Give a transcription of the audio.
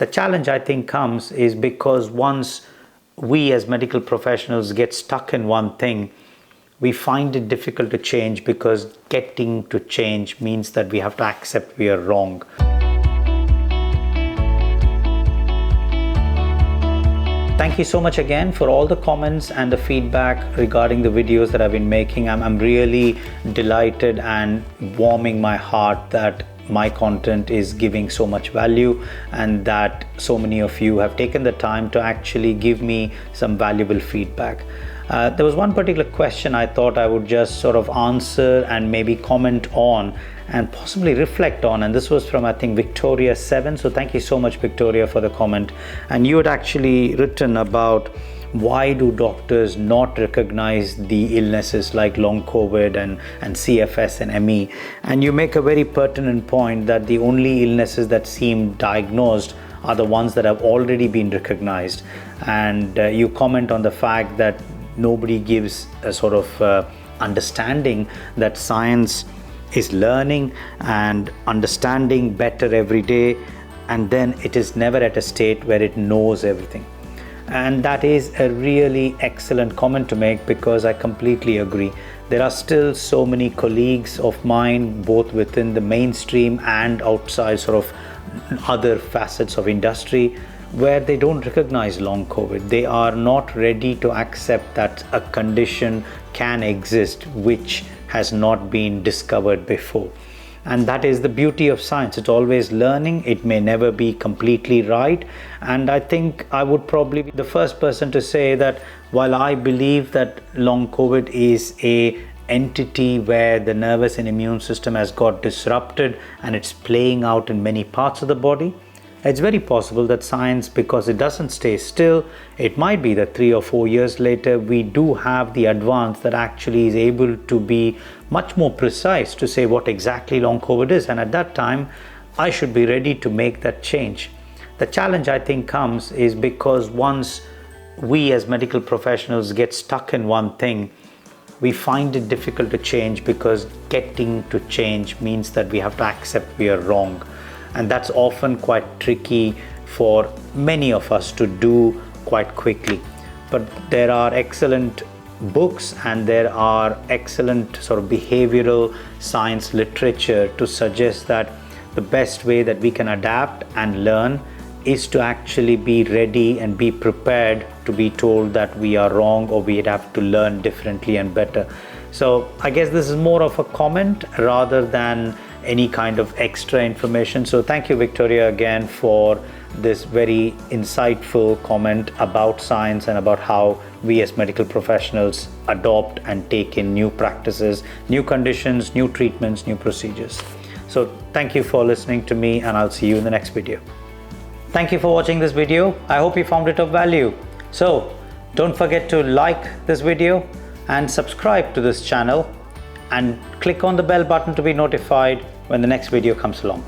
The challenge, I think, comes is because once we as medical professionals get stuck in one thing, we find it difficult to change, because getting to change means that we have to accept we are wrong. Thank you so much again for all the comments and the feedback regarding the videos that I've been making. I'm really delighted and warming my heart that my content is giving so much value and that so many of you have taken the time to actually give me some valuable feedback. There was one particular question I thought I would just sort of answer and maybe comment on and possibly reflect on, and this was from, I think, Victoria 7. So thank you so much, Victoria, for the comment. And you had actually written about why do doctors not recognize the illnesses like Long Covid and CFS and ME? And you make a very pertinent point that the only illnesses that seem diagnosed are the ones that have already been recognized. And you comment on the fact that nobody gives a sort of understanding that science is learning and understanding better every day, and then it is never at a state where it knows everything. And that is a really excellent comment to make, because I completely agree. There are still so many colleagues of mine, both within the mainstream and outside sort of other facets of industry, where they don't recognize Long Covid. They are not ready to accept that a condition can exist which has not been discovered before. And that is the beauty of science. It's always learning. It may never be completely right. And I think I would probably be the first person to say that while I believe that Long Covid is a entity where the nervous and immune system has got disrupted and it's playing out in many parts of the body, it's very possible that science, because it doesn't stay still, it might be that 3 or 4 years later, we do have the advance that actually is able to be much more precise to say what exactly Long Covid is. And at that time, I should be ready to make that change. The challenge, I think, comes is because once we as medical professionals get stuck in one thing, we find it difficult to change, because getting to change means that we have to accept we are wrong. And that's often quite tricky for many of us to do quite quickly. But there are excellent books and there are excellent sort of behavioral science literature to suggest that the best way that we can adapt and learn is to actually be ready and be prepared to be told that we are wrong or we'd have to learn differently and better. So I guess this is more of a comment rather than any kind of extra information. So thank you, Victoria, again for this very insightful comment about science and about how we as medical professionals adopt and take in new practices, new conditions, new treatments, new procedures. So thank you for listening to me, and I'll see you in the next video. Thank you for watching this video. I hope you found it of value. So don't forget to like this video and subscribe to this channel and click on the bell button to be notified when the next video comes along.